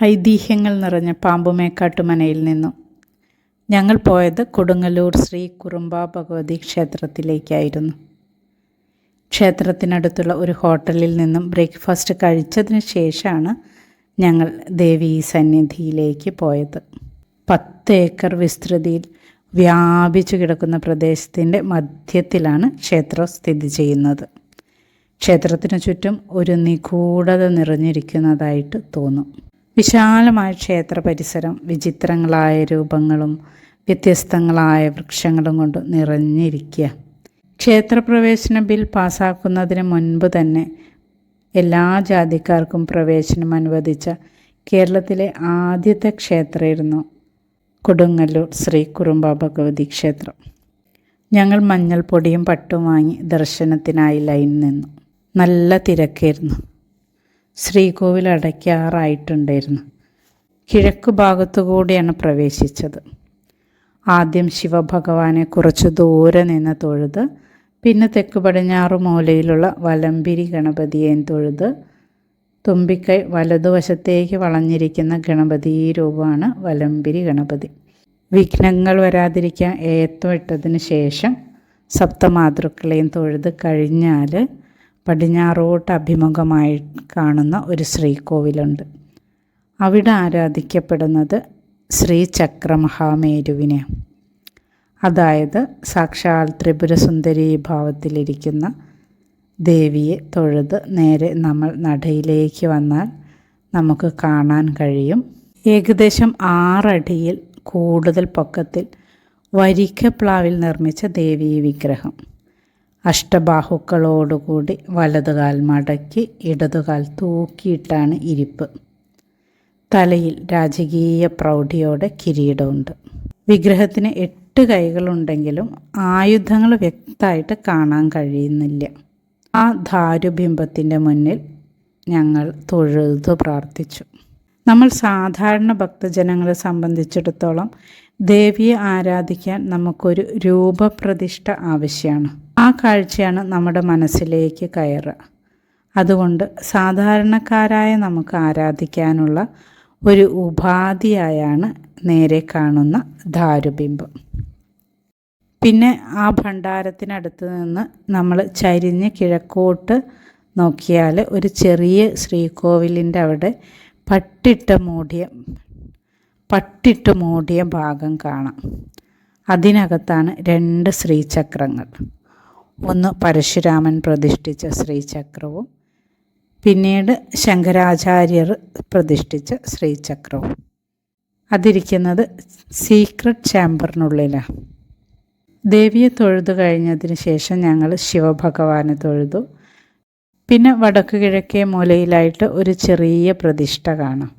ഐതിഹ്യങ്ങൾ നിറഞ്ഞ പാമ്പുമേക്കാട്ടുമനയിൽ നിന്നും ഞങ്ങൾ പോയത് കൊടുങ്ങല്ലൂർ ശ്രീ കുറുമ്പ ഭഗവതി ക്ഷേത്രത്തിലേക്കായിരുന്നു. ക്ഷേത്രത്തിനടുത്തുള്ള ഒരു ഹോട്ടലിൽ നിന്നും ബ്രേക്ക്ഫാസ്റ്റ് കഴിച്ചതിന് ശേഷമാണ് ഞങ്ങൾ ദേവീ സന്നിധിയിലേക്ക് പോയത്. 10 ഏക്കർ വിസ്തൃതിയിൽ വ്യാപിച്ചു കിടക്കുന്ന പ്രദേശത്തിൻ്റെ മധ്യത്തിലാണ് ക്ഷേത്രം സ്ഥിതി ചെയ്യുന്നത്. ക്ഷേത്രത്തിനു ചുറ്റും ഒരു നിഗൂഢത നിറഞ്ഞിരിക്കുന്നതായിട്ട് തോന്നും. വിശാലമായ ക്ഷേത്ര പരിസരം വിചിത്രങ്ങളായ രൂപങ്ങളും വ്യത്യസ്തങ്ങളായ വൃക്ഷങ്ങളും കൊണ്ട് നിറഞ്ഞിരിക്കുക. ക്ഷേത്രപ്രവേശന ബിൽ പാസ്സാക്കുന്നതിന് മുൻപ് തന്നെ എല്ലാ ജാതിക്കാർക്കും പ്രവേശനം അനുവദിച്ച കേരളത്തിലെ ആദ്യത്തെ ക്ഷേത്രമായിരുന്നു കൊടുങ്ങല്ലൂർ ശ്രീ കുറുമ്പ ഭഗവതി ക്ഷേത്രം. ഞങ്ങൾ മഞ്ഞൾപ്പൊടിയും പട്ടും വാങ്ങി ദർശനത്തിനായി ലൈൻ നിന്നു. നല്ല തിരക്കായിരുന്നു. ശ്രീകോവിൽ അടയ്ക്കാറായിട്ടുണ്ടായിരുന്നു. കിഴക്ക് ഭാഗത്തുകൂടിയാണ് പ്രവേശിച്ചത്. ആദ്യം ശിവഭഗവാനെ കുറച്ച് ദൂരെ നിന്ന് തൊഴുത്, പിന്നെ തെക്ക് പടിഞ്ഞാറ് മൂലയിലുള്ള വലംപിരി ഗണപതിയെ തൊഴുത്, തുമ്പിക്കൈ വലതുവശത്തേക്ക് വളഞ്ഞിരിക്കുന്ന ഗണപതി രൂപമാണ് വലംപിരി ഗണപതി. വിഘ്നങ്ങൾ വരാതിരിക്കാൻ ഏത്തം ഇട്ടതിന് ശേഷം സപ്തമാതൃക്കളെയും തൊഴുത് കഴിഞ്ഞാൽ പടിഞ്ഞാറോട്ട് അഭിമുഖമായി കാണുന്ന ഒരു ശ്രീകോവിലുണ്ട്. അവിടെ ആരാധിക്കപ്പെടുന്നത് ശ്രീചക്രമഹാമേരുവിനെ, അതായത് സാക്ഷാൽ ത്രിപുരസുന്ദരി ഭാവത്തിലിരിക്കുന്ന ദേവിയെ തൊഴുത് നേരെ നമ്മൾ നടയിലേക്ക് വന്നാൽ നമുക്ക് കാണാൻ കഴിയും. ഏകദേശം 6 അടിയിൽ കൂടുതൽ പൊക്കത്തിൽ വരിക്കപ്ലാവിൽ നിർമ്മിച്ച ദേവീ വിഗ്രഹം. അഷ്ടബാഹുക്കളോടുകൂടി വലതുകാൽ മടക്കി ഇടതുകാൽ തൂക്കിയിട്ടാണ് ഇരിപ്പ്. തലയിൽ രാജകീയ പ്രൗഢിയോടെ കിരീടമുണ്ട്. വിഗ്രഹത്തിന് 8 കൈകളുണ്ടെങ്കിലും ആയുധങ്ങൾ വ്യക്തമായിട്ട് കാണാൻ കഴിയുന്നില്ല. ആ ധാരുബിംബത്തിൻ്റെ മുന്നിൽ ഞങ്ങൾ തൊഴുതു പ്രാർത്ഥിച്ചു. നമ്മൾ സാധാരണ ഭക്തജനങ്ങളെ സംബന്ധിച്ചിടത്തോളം ദേവിയെ ആരാധിക്കാൻ നമുക്കൊരു രൂപപ്രതിഷ്ഠ ആവശ്യമാണ്. ആ കാഴ്ചയാണ് നമ്മുടെ മനസ്സിലേക്ക് കയറുക. അതുകൊണ്ട് സാധാരണക്കാരായ നമുക്ക് ആരാധിക്കാനുള്ള ഒരു ഉപാധിയായാണ് നേരെ കാണുന്ന ധാരുബിംബം. പിന്നെ ആ ഭണ്ഡാരത്തിനടുത്ത് നിന്ന് നമ്മൾ ചരിഞ്ഞ് കിഴക്കോട്ട് നോക്കിയാൽ ഒരു ചെറിയ ശ്രീകോവിലിൻ്റെ അവിടെ പട്ടിട്ട് മൂടിയ ഭാഗം കാണാം. അതിനകത്താണ് 2 ശ്രീചക്രങ്ങൾ. ഒന്ന് പരശുരാമൻ പ്രതിഷ്ഠിച്ച ശ്രീചക്രവും പിന്നീട് ശങ്കരാചാര്യർ പ്രതിഷ്ഠിച്ച ശ്രീചക്രവും. അതിരിക്കുന്നത് സീക്രട്ട് ചാമ്പറിനുള്ളിലാണ്. ദേവിയെ തൊഴുതു കഴിഞ്ഞതിന് ശേഷം ഞങ്ങൾ ശിവഭഗവാനെ തൊഴുതു. പിന്നെ വടക്ക് കിഴക്കേ മൂലയിലായിട്ട് ഒരു ചെറിയ പ്രതിഷ്ഠ കാണാം.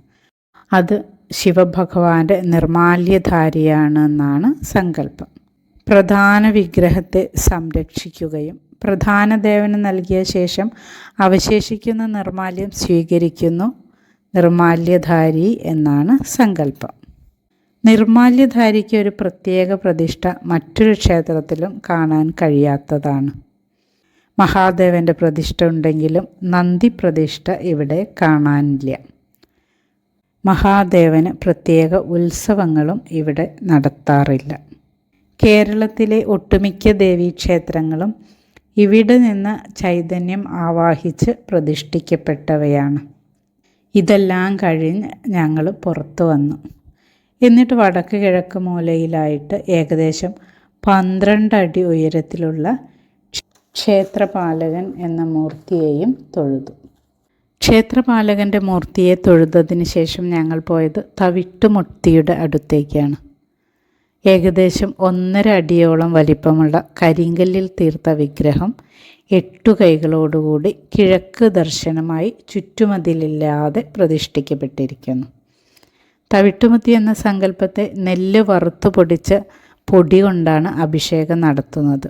അത് ശിവഭഗവാന്റെ നിർമാല്യധാരിയാണെന്നാണ് സങ്കല്പം. പ്രധാന വിഗ്രഹത്തെ സംരക്ഷിക്കുകയും പ്രധാന ദേവന് നൽകിയ ശേഷം അവശേഷിക്കുന്ന നിർമാല്യം സ്വീകരിക്കുന്നു നിർമാല്യധാരി എന്നാണ് സങ്കല്പം. നിർമാല്യധാരിക്ക് ഒരു പ്രത്യേക പ്രതിഷ്ഠ മറ്റൊരു ക്ഷേത്രത്തിലും കാണാൻ കഴിയാത്തതാണ്. മഹാദേവൻ്റെ പ്രതിഷ്ഠ ഉണ്ടെങ്കിലും നന്ദി പ്രതിഷ്ഠ ഇവിടെ കാണാനില്ല. മഹാദേവന് പ്രത്യേക ഉത്സവങ്ങളും ഇവിടെ നടത്താറില്ല. കേരളത്തിലെ ഒട്ടുമിക്ക ദേവീക്ഷേത്രങ്ങളും ഇവിടെ നിന്ന് ചൈതന്യം ആവാഹിച്ച് പ്രതിഷ്ഠിക്കപ്പെട്ടവയാണ്. ഇതെല്ലാം കഴിഞ്ഞ് ഞങ്ങൾ പുറത്തു വന്നു. എന്നിട്ട് വടക്ക് കിഴക്ക് മൂലയിലായിട്ട് ഏകദേശം 12 അടി ഉയരത്തിലുള്ള ക്ഷേത്രപാലകൻ എന്ന മൂർത്തിയെയും തൊഴുതു. ക്ഷേത്രപാലകൻ്റെ മൂർത്തിയെ തൊഴുതതിന് ശേഷം ഞങ്ങൾ പോയത് തവിട്ടുമുത്തിയുടെ അടുത്തേക്കാണ്. ഏകദേശം 1.5 അടിയോളം വലിപ്പമുള്ള കരിങ്കല്ലിൽ തീർത്ത വിഗ്രഹം 8 കൈകളോടുകൂടി കിഴക്ക് ദർശനമായി ചുറ്റുമതിലില്ലാതെ പ്രതിഷ്ഠിക്കപ്പെട്ടിരിക്കുന്നു. തവിട്ടുമുത്തി എന്ന സങ്കല്പത്തെ നെല്ല് വറുത്തു പൊടിച്ച പൊടി കൊണ്ടാണ് അഭിഷേകം നടത്തുന്നത്.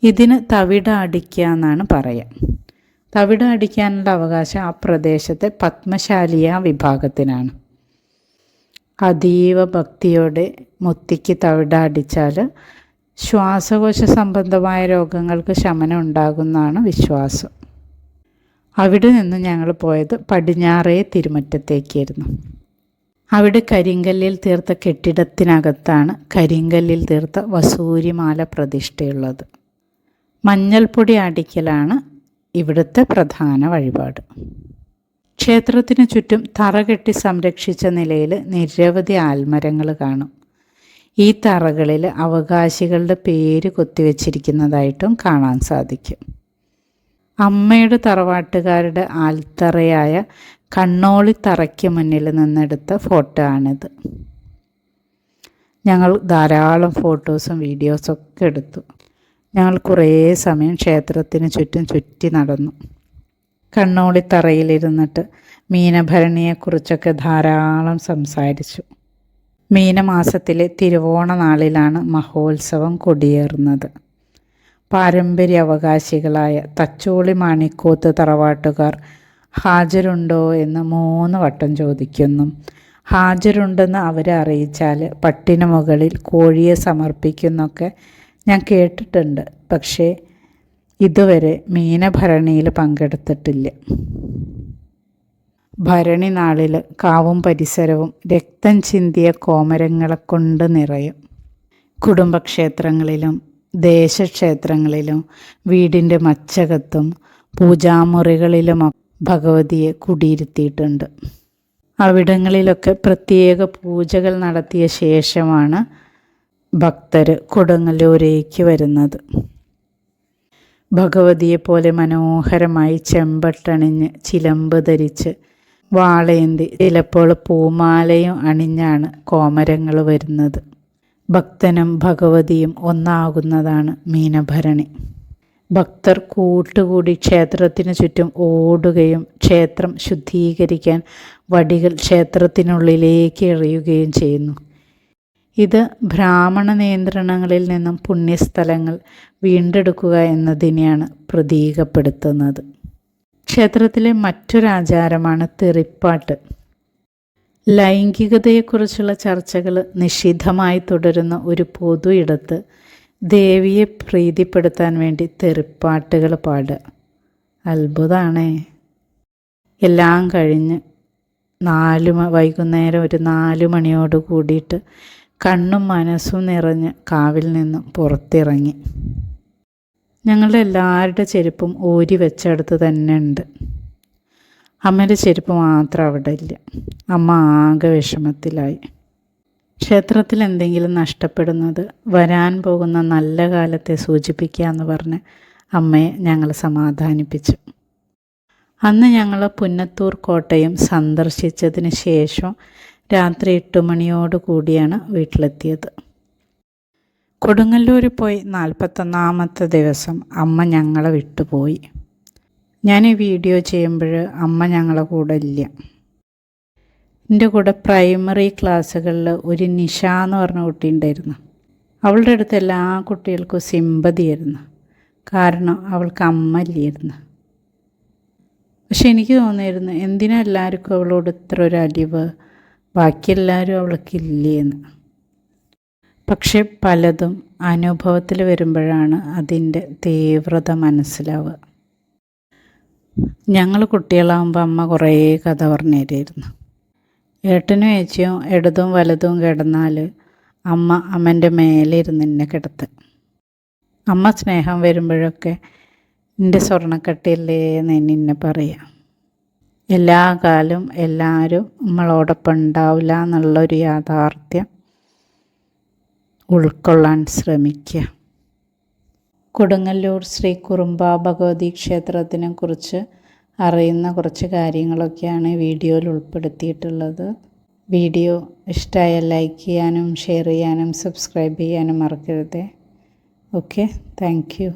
ഇതിന് തവിട അടിക്കുക എന്നാണ് പറയുക. തവിട അടിക്കാനുള്ള അവകാശം ആ പ്രദേശത്തെ പത്മശാലിയ വിഭാഗത്തിനാണ്. അതീവ ഭക്തിയോടെ മുത്തിക്ക് തവിട അടിച്ചാൽ ശ്വാസകോശ സംബന്ധമായ രോഗങ്ങൾക്ക് ശമനം ഉണ്ടാകുന്നതാണ് വിശ്വാസം. അവിടെ നിന്ന് ഞങ്ങൾ പോയത് പടിഞ്ഞാറേ തിരുമുറ്റത്തേക്കായിരുന്നു. അവിടെ കരിങ്കല്ലിൽ തീർത്ത കെട്ടിടത്തിനകത്താണ് കരിങ്കല്ലിൽ തീർത്ത വസൂരിമാല പ്രതിഷ്ഠയുള്ളത്. മഞ്ഞൾപ്പൊടി അടിക്കലാണ് ഇവിടുത്തെ പ്രധാന വഴിപാട്. ക്ഷേത്രത്തിനു ചുറ്റും തറ കെട്ടി സംരക്ഷിച്ച നിലയിൽ നിരവധി ആൽമരങ്ങൾ കാണും. ഈ തറകളിൽ അവകാശികളുടെ പേര് കൊത്തിവെച്ചിരിക്കുന്നതായിട്ടും കാണാൻ സാധിക്കും. അമ്മയുടെ തറവാട്ടുകാരുടെ ആൽത്തറയായ കണ്ണോളിത്തറയ്ക്ക് മുന്നിൽ നിന്നെടുത്ത ഫോട്ടോ ആണിത്. ഞങ്ങൾ ധാരാളം ഫോട്ടോസും വീഡിയോസും ഒക്കെ എടുത്തു. ഞങ്ങൾ കുറേ സമയം ക്ഷേത്രത്തിന് ചുറ്റും ചുറ്റി നടന്നു. കണ്ണോളിത്തറയിലിരുന്നിട്ട് മീനഭരണിയെക്കുറിച്ചൊക്കെ ധാരാളം സംസാരിച്ചു. മീനമാസത്തിലെ തിരുവോണ നാളിലാണ് മഹോത്സവം കൊടിയേറുന്നത്. പാരമ്പര്യ അവകാശികളായ തച്ചോളി മാണിക്കോത്ത് തറവാട്ടുകാർ ഹാജരുണ്ടോ എന്ന് 3 വട്ടം ചോദിക്കുന്നു. ഹാജരുണ്ടെന്ന് അവരെ അറിയിച്ചാൽ പട്ടിന് മുകളിൽ കോഴിയെ സമർപ്പിക്കുന്നൊക്കെ ഞാൻ കേട്ടിട്ടുണ്ട്. പക്ഷേ ഇതുവരെ മീനഭരണിയിൽ പങ്കെടുത്തിട്ടില്ല. ഭരണി നാളിൽ കാവും പരിസരവും രക്തം ചിന്തിയ കോമരങ്ങളെ കൊണ്ട് നിറയും. കുടുംബക്ഷേത്രങ്ങളിലും ദേശക്ഷേത്രങ്ങളിലും വീടിൻ്റെ മച്ചകത്തും പൂജാമുറികളിലും ഭഗവതിയെ കുടിയിരുത്തിയിട്ടുണ്ട്. അവിടങ്ങളിലൊക്കെ പ്രത്യേക പൂജകൾ നടത്തിയ ശേഷമാണ് ഭക്തർ കൊടുങ്ങല്ലൂരേക്ക് വരുന്നത്. ഭഗവതിയെപ്പോലെ മനോഹരമായി ചെമ്പട്ടണിഞ്ഞ് ചിലമ്പ് ധരിച്ച് വാളേന്തി ചിലപ്പോൾ പൂമാലയും അണിഞ്ഞാണ് കോമരങ്ങൾ വരുന്നത്. ഭക്തനും ഭഗവതിയും ഒന്നാകുന്നതാണ് മീനഭരണി. ഭക്തർ കൂട്ടുകൂടി ക്ഷേത്രത്തിന് ചുറ്റും ഓടുകയും ക്ഷേത്രം ശുദ്ധീകരിക്കാൻ വടികൾ ക്ഷേത്രത്തിനുള്ളിലേക്ക് എറിയുകയും ചെയ്യുന്നു. ഇത് ബ്രാഹ്മണ നിയന്ത്രണങ്ങളിൽ നിന്നും പുണ്യസ്ഥലങ്ങൾ വീണ്ടെടുക്കുക എന്നതിനെയാണ് പ്രതീകപ്പെടുത്തുന്നത്. ക്ഷേത്രത്തിലെ മറ്റൊരാചാരമാണ് തെറിപ്പാട്ട്. ലൈംഗികതയെക്കുറിച്ചുള്ള ചർച്ചകൾ നിഷിദ്ധമായി തുടരുന്ന ഒരു പൊതു ഇടത്ത് ദേവിയെ പ്രീതിപ്പെടുത്താൻ വേണ്ടി തെറിപ്പാട്ടുകൾ പാടുക അത്ഭുതമാണേ. എല്ലാം കഴിഞ്ഞ് വൈകുന്നേരം ഒരു 4 മണിയോട് കൂടിയിട്ട് കണ്ണും മനസ്സും നിറഞ്ഞ് കാവിൽ നിന്നും പുറത്തിറങ്ങി. ഞങ്ങളുടെ എല്ലാവരുടെ ചെരുപ്പും ഊരി വെച്ചടുത്ത് തന്നെ ഉണ്ട്. അമ്മയുടെ ചെരുപ്പ് മാത്രം അവിടെ ഇല്ല. അമ്മ ആകെ വിഷമത്തിലായി. ക്ഷേത്രത്തിൽ എന്തെങ്കിലും നഷ്ടപ്പെടുന്നത് വരാൻ പോകുന്ന നല്ല കാലത്തെ സൂചിപ്പിക്കുക എന്ന് പറഞ്ഞ് അമ്മയെ ഞങ്ങൾ സമാധാനിപ്പിച്ചു. അന്ന് ഞങ്ങൾ പുന്നത്തൂർ കോട്ടയും സന്ദർശിച്ചതിന് ശേഷം രാത്രി 8 മണിയോട് കൂടിയാണ് വീട്ടിലെത്തിയത്. കൊടുങ്ങല്ലൂർ പോയി 41ാമത്തെ ദിവസം അമ്മ ഞങ്ങളെ വിട്ടുപോയി. ഞാൻ ഈ വീഡിയോ ചെയ്യുമ്പോൾ അമ്മ ഞങ്ങളെ കൂടെ ഇല്ല. എൻ്റെ കൂടെ പ്രൈമറി ക്ലാസ്സുകളിൽ ഒരു നിഷ എന്ന് പറഞ്ഞ കുട്ടി ഉണ്ടായിരുന്നു. അവളുടെ അടുത്ത് എല്ലാ കുട്ടികൾക്കും സിമ്പതിയായിരുന്നു. കാരണം അവൾക്ക് അമ്മ ഇല്ലായിരുന്നു. പക്ഷെ എനിക്ക് തോന്നിയിരുന്നു എന്തിനാ എല്ലാവർക്കും അവളോട് ഇത്ര ഒരു അലിവ്, ബാക്കിയെല്ലാവരും അവൾക്കില്ലേന്ന്. പക്ഷെ പലതും അനുഭവത്തിൽ വരുമ്പോഴാണ് അതിൻ്റെ തീവ്രത മനസ്സിലാവുക. ഞങ്ങൾ കുട്ടികളാകുമ്പോൾ അമ്മ കുറേ കഥ പറഞ്ഞു തരുമായിരുന്നു. ഏട്ടനും ഏച്ചിയും ഇടതും വലതും കിടന്നാൽ അമ്മൻ്റെ മേലെ ഇരുന്ന് എന്നെ കിടത്തും. അമ്മ സ്നേഹം വരുമ്പോഴൊക്കെ എൻ്റെ സ്വർണ്ണക്കട്ടിയല്ലേ എന്ന് എന്നെ പറയാം. എല്ലാ കാലവും എല്ലാവരും നമ്മളോടൊപ്പം ഉണ്ടാവില്ല എന്നുള്ളൊരു യാഥാർത്ഥ്യം ഉൾക്കൊള്ളാൻ ശ്രമിക്കുക. കൊടുങ്ങല്ലൂർ ശ്രീ കുറുമ്പ ഭഗവതി ക്ഷേത്രത്തിനെ കുറിച്ച് അറിയുന്ന കുറച്ച് കാര്യങ്ങളൊക്കെയാണ് വീഡിയോയിൽ ഉൾപ്പെടുത്തിയിട്ടുള്ളത്. വീഡിയോ ഇഷ്ടമായാൽ ലൈക്ക് ചെയ്യാനും ഷെയർ ചെയ്യാനും സബ്സ്ക്രൈബ് ചെയ്യാനും മറക്കരുത്. Okay, thank you.